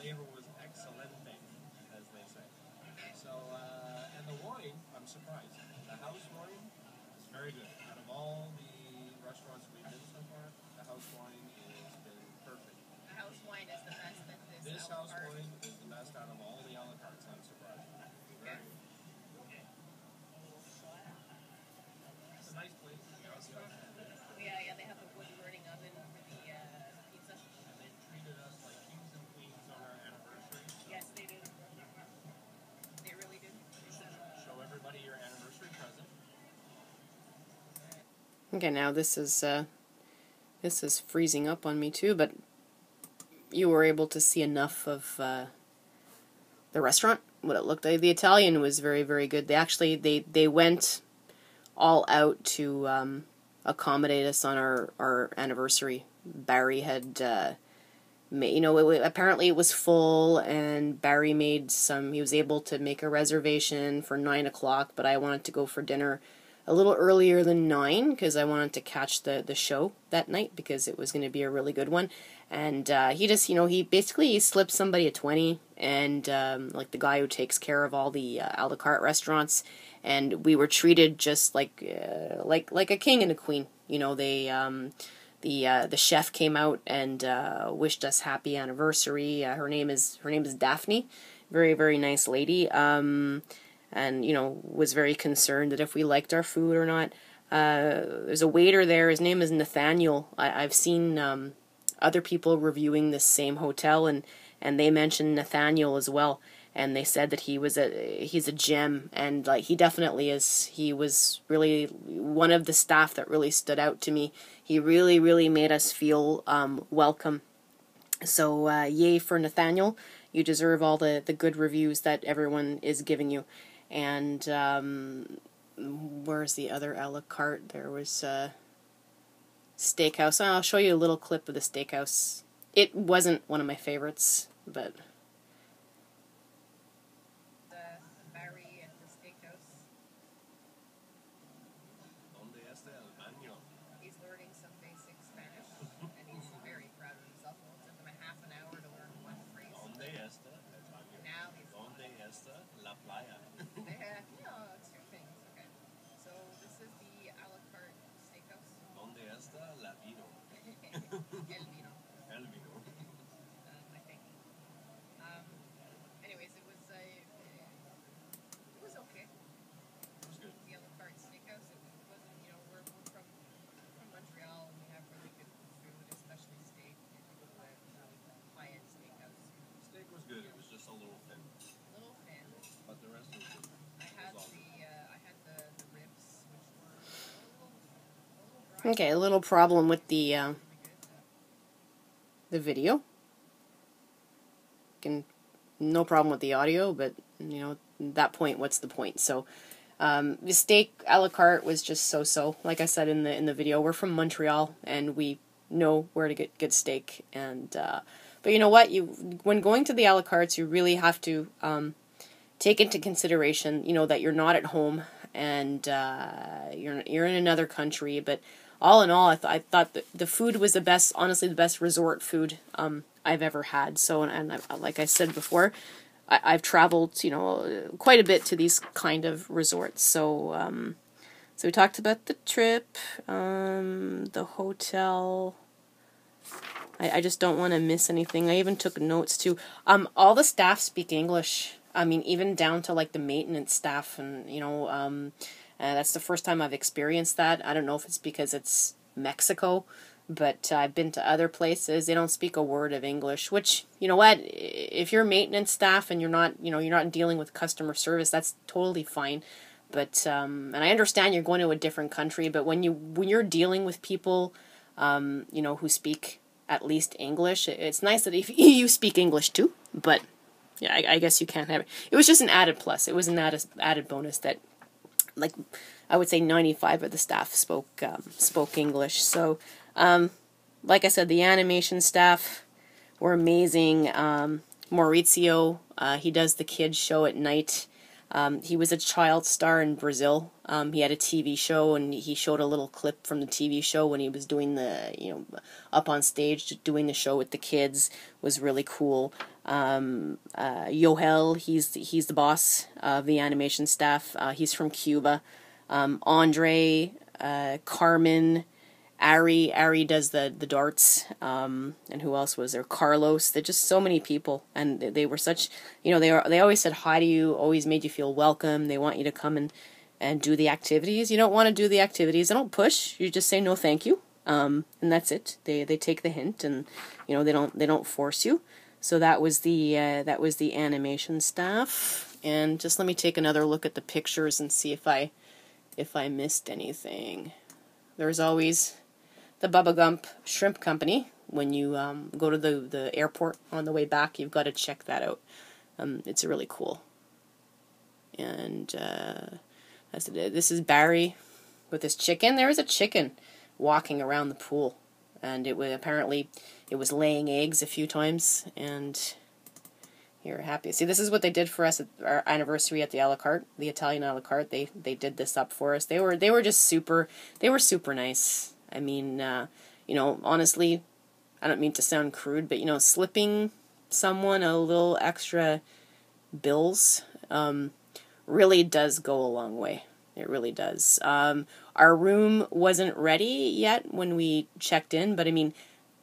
flavor was excelente, as they say. So, and the wine, I'm surprised. The house wine is very good. Out of all the restaurants we've been so far, the house wine has been perfect. The house wine is the best at this house wine is the best out of all the a la cartes, I'm surprised. Very good. It's a nice place. Yeah, they have a wood burning oven for the pizza. And they treated us like kings and queens on our anniversary. So yes, they did. They really did. Show everybody your anniversary present. Okay, now this is freezing up on me too, but you were able to see enough of the restaurant, what it looked like. The Italian was very, very good. They went all out to accommodate us on our anniversary. Barry had apparently it was full, and Barry he was able to make a reservation for 9 o'clock, but I wanted to go for dinner a little earlier than 9 because I wanted to catch the show that night because it was going to be a really good one. And he just, he basically slipped somebody a 20, and like the guy who takes care of all the a la carte restaurants, and we were treated just like a king and a queen. The chef came out and wished us happy anniversary. Her name is Daphne, very, very nice lady. And was very concerned that if we liked our food or not. There's a waiter there. His name is Nathaniel. I've seen other people reviewing this same hotel, and they mentioned Nathaniel as well. And they said that he's a gem, and like he definitely is. He was really one of the staff that really stood out to me. He really, really made us feel welcome. So yay for Nathaniel. You deserve all the good reviews that everyone is giving you. And where's the other a la carte? There was steakhouse. I'll show you a little clip of the steakhouse. It wasn't one of my favorites, but the Barry at the steakhouse. ¿Dónde está el baño? He's learning some basic Spanish, and he's very proud of himself. It took him a half an hour to learn one phrase. ¿Dónde está el baño? Now he's ¿Dónde está la playa? It's two things. Okay. So this is the a la carte steakhouse. ¿Dónde está la vino? El vino. El vino. I think. Anyways, it was okay. It was good. The a la carte steakhouse. It wasn't, we're from Montreal, and we have really good food, especially steak. If you go to a high-end steakhouse. Steak was good. It was just a little thin. Little thin. But the rest was good. I had the ribs, which were a little dry. okay. A little problem with the video. No problem with the audio, but at that point, what's the point? So the steak a la carte was just so. Like I said in the video, we're from Montreal, and we know where to get good steak. And but you know what? When going to the a la cartes, you really have to take into consideration, that you're not at home, and you're in another country. But all in all, I thought that the food was honestly the best resort food I've ever had. So, and like I said before, I've traveled, quite a bit to these kind of resorts. So, so we talked about the trip, the hotel. I just don't want to miss anything. I even took notes too. All the staff speak English. I mean, even down to like the maintenance staff, and that's the first time I've experienced that. I don't know if it's because it's Mexico, but I've been to other places. They don't speak a word of English, which, you know what, if you're maintenance staff and you're not dealing with customer service, that's totally fine. But and I understand you're going to a different country, but when you're dealing with people, who speak at least English, it's nice that if you speak English too. But yeah, I guess you can't have it. It was just an added plus. It was an added bonus that, like, I would say 95% of the staff spoke English. So, like I said, the animation staff were amazing. Maurizio, he does the kids show at night. He was a child star in Brazil. He had a TV show, and he showed a little clip from the TV show when he was doing up on stage doing the show with the kids. Was really cool. Yohel, he's the boss of the animation staff. He's from Cuba. Andre, Carmen, Ari does the darts, and who else was there? Carlos. They're just so many people, and they were such, they always said hi to you, always made you feel welcome. They want you to come and do the activities. You don't want to do the activities, they don't push. You just say no, thank you, and that's it. They take the hint, and they don't force you. So that was the animation staff. And just let me take another look at the pictures and see if I missed anything. There's always the Bubba Gump Shrimp Company. When you go to the airport on the way back, you've got to check that out. It's really cool. And this is Barry with his chicken. There was a chicken walking around the pool, and it was laying eggs a few times. And you're happy. See, this is what they did for us at our anniversary at the a la carte, the Italian a la carte. They did this up for us. They were just super nice. I mean, honestly, I don't mean to sound crude, but slipping someone a little extra bills really does go a long way. It really does. Our room wasn't ready yet when we checked in, but I mean,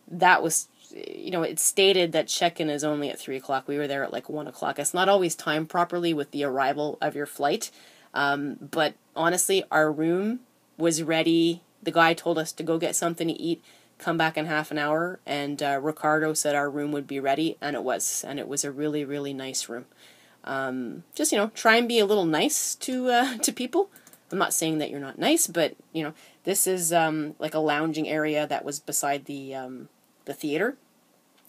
that was, it stated that check-in is only at 3 o'clock. We were there at like 1 o'clock. It's not always timed properly with the arrival of your flight. But honestly, our room was ready. The guy told us to go get something to eat, come back in half an hour, and Ricardo said our room would be ready, and it was. And it was a really, really nice room. Just, try and be a little nice to people. I'm not saying that you're not nice, but, this is like a lounging area that was beside the theater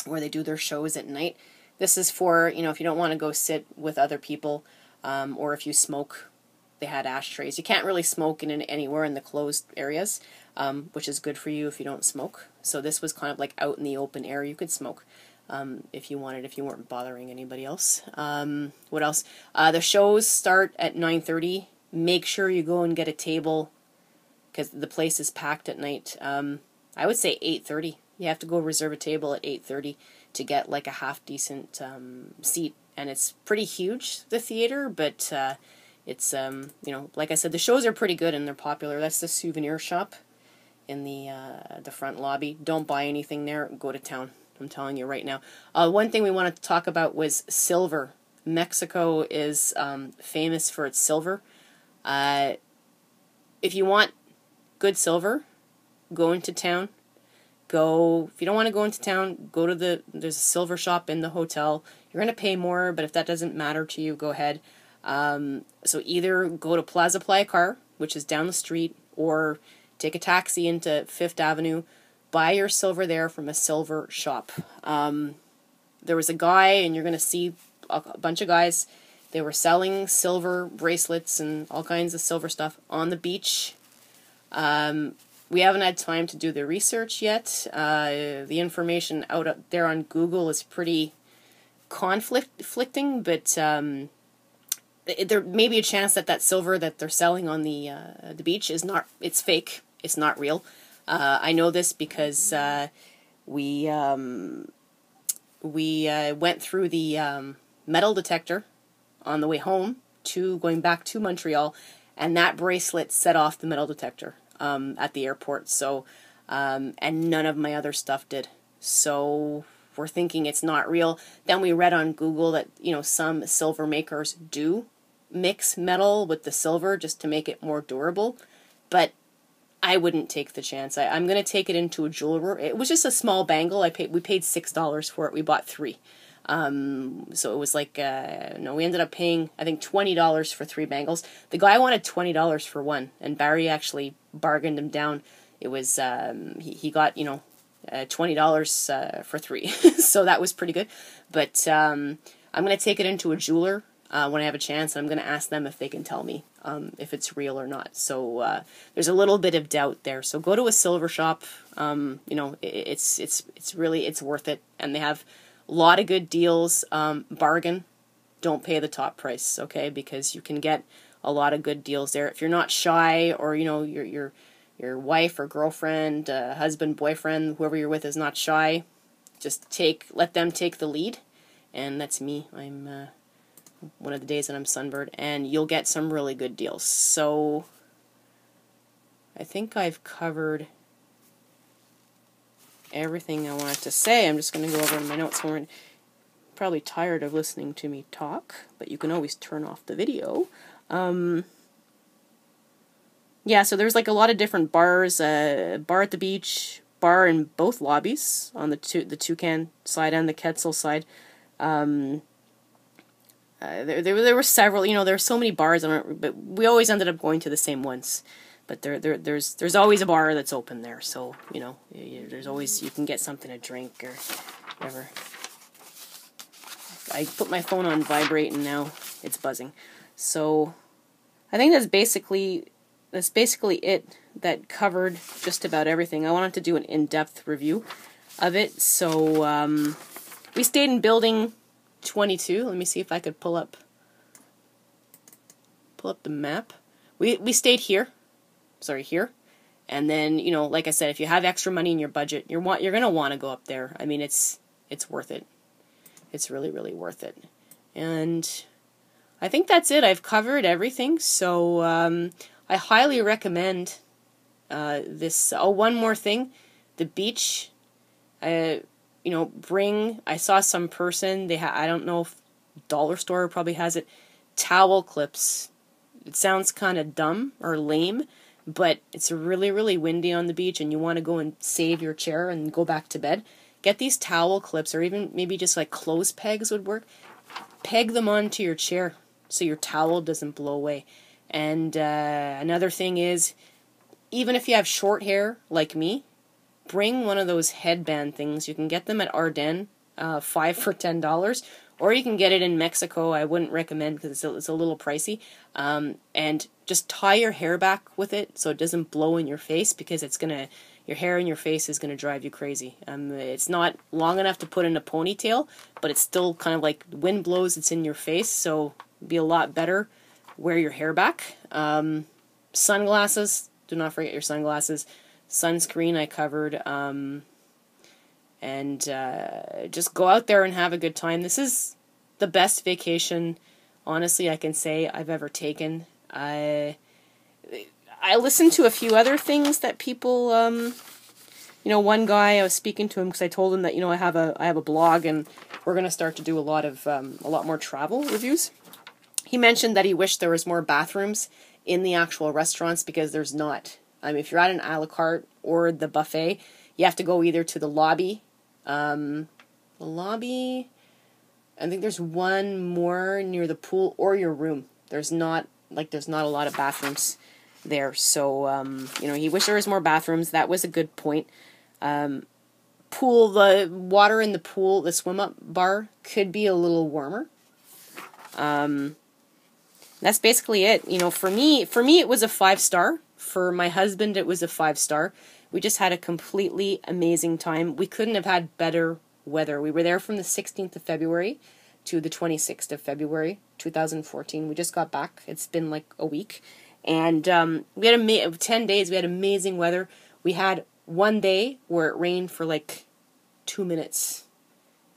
where they do their shows at night. This is for, if you don't want to go sit with other people, or if you smoke, they had ashtrays. You can't really smoke anywhere in the closed areas, which is good for you if you don't smoke. So this was kind of like out in the open air. You could smoke if you wanted, if you weren't bothering anybody else. What else? The shows start at 9:30. Make sure you go and get a table because the place is packed at night. I would say 8:30. You have to go reserve a table at 8:30 to get like a half decent seat, and it's pretty huge, the theater, but it's like I said, the shows are pretty good and they're popular. That's the souvenir shop in the front lobby. Don't buy anything there. Go to town. I'm telling you right now. One thing we wanted to talk about was silver. Mexico is famous for its silver. If you want good silver, go into town. If you don't want to go into town, go to there's a silver shop in the hotel. You're going to pay more, but if that doesn't matter to you, go ahead. So either go to Plaza Playa Car, which is down the street, or take a taxi into Fifth Avenue. Buy your silver there from a silver shop. There was a guy, and you're going to see a bunch of guys. They were selling silver bracelets and all kinds of silver stuff on the beach. We haven't had time to do the research yet. The information out there on Google is pretty conflicting, but there may be a chance that silver that they're selling on the beach it's fake. It's not real. I know this because we went through the metal detector on the way home going back to Montreal, and that bracelet set off the metal detector at the airport. So, and none of my other stuff did. So we're thinking it's not real. Then we read on Google that some silver makers do mix metal with the silver just to make it more durable, but I wouldn't take the chance. I'm going to take it into a jeweler. It was just a small bangle. We paid $6 for it. We bought 3. So it was like, we ended up paying, I think, $20 for 3 bangles. The guy wanted $20 for one, and Barry actually bargained him down. It was, he got, $20 for 3. So that was pretty good. But I'm going to take it into a jeweler when I have a chance, and I'm going to ask them if they can tell me if it's real or not. So there's a little bit of doubt there. So go to a silver shop. It's worth it, and they have a lot of good deals. Bargain don't pay the top price, okay? Because you can get a lot of good deals there. If you're not shy, or your wife or girlfriend, husband, boyfriend, whoever you're with is not shy, just let them take the lead. And that's me. I'm one of the days that I'm sunburned, and you'll get some really good deals. So I think I've covered everything I wanted to say. I'm just going to go over my notes. We're probably tired of listening to me talk, but you can always turn off the video. Yeah, so there's like a lot of different bars, bar at the beach, bar in both lobbies, on the Tucan side and the Quetzal side. There were several, there were so many bars, but we always ended up going to the same ones. But there's always a bar that's open there, so, there's always, you can get something to drink or whatever. I put my phone on vibrate and now it's buzzing. So I think that's basically it. That covered just about everything. I wanted to do an in-depth review of it. So we stayed in building 22. Let me see if I could pull up the map. We stayed here. Here. And then, like I said, if you have extra money in your budget, you're going to want to go up there. I mean, it's worth it. It's really, really worth it. And I think that's it. I've covered everything. So I highly recommend this. Oh, one more thing. The beach. I saw some person, I don't know if Dollar Store probably has it, towel clips. It sounds kind of dumb or lame, but it's really, really windy on the beach and you want to go and save your chair and go back to bed. Get these towel clips, or even maybe just like clothes pegs would work. Peg them onto your chair so your towel doesn't blow away. And another thing is, even if you have short hair like me, bring one of those headband things. You can get them at Ardennes, 5 for $10, or you can get it in Mexico. I wouldn't recommend because it's a little pricey. And just tie your hair back with it so it doesn't blow in your face, because your hair in your face is gonna drive you crazy. It's not long enough to put in a ponytail, but it's still kind of like the wind blows, it's in your face, so it'd be a lot better. Wear your hair back. Sunglasses. Do not forget your sunglasses. Sunscreen I covered. And just go out there and have a good time. This is the best vacation, honestly, I can say I've ever taken. I listened to a few other things that people, one guy, I was speaking to him because I told him that, I have a blog and we're going to start to do a lot more travel reviews. He mentioned that he wished there was more bathrooms in the actual restaurants, because there's not. If you're at an a la carte or the buffet, you have to go either to the lobby. I think there's one more near the pool, or your room. There's not a lot of bathrooms there. So, he wished there was more bathrooms. That was a good point. Pool, the water in the pool, the swim up bar could be a little warmer. That's basically it. For me it was a 5-star. For my husband, it was a 5-star. We just had a completely amazing time. We couldn't have had better weather. We were there from the 16th of February to the 26th of February, 2014. We just got back. It's been like a week. And we had 10 days. We had amazing weather. We had one day where it rained for like 2 minutes.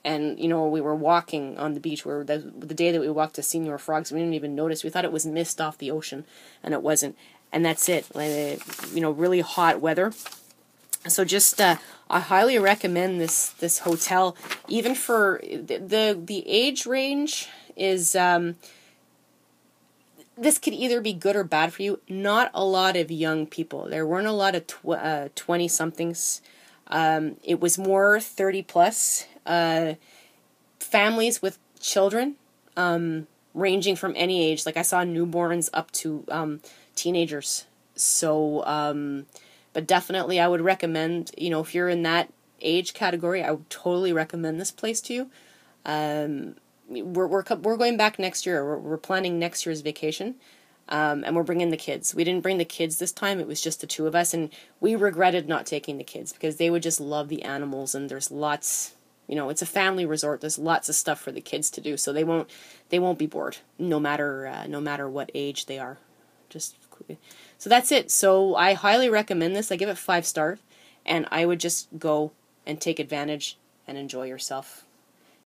And, we were walking on the beach. The day that we walked to Senior Frogs, we didn't even notice. We thought it was mist off the ocean, and it wasn't. And that's it. Really hot weather. So just, I highly recommend this hotel. Even for the age range is, this could either be good or bad for you. Not a lot of young people. There weren't a lot of 20-somethings. It was more 30-plus. Families with children, ranging from any age. Like I saw newborns up to teenagers. So, but definitely I would recommend, if you're in that age category, I would totally recommend this place to you. We're going back next year. We're planning next year's vacation. And we're bringing the kids. We didn't bring the kids this time. It was just the two of us, and we regretted not taking the kids because they would just love the animals, and there's lots it's a family resort. There's lots of stuff for the kids to do, so they won't be bored, no matter what age they are. So that's it. So I highly recommend this. I give it 5 stars, and I would just go and take advantage and enjoy yourself.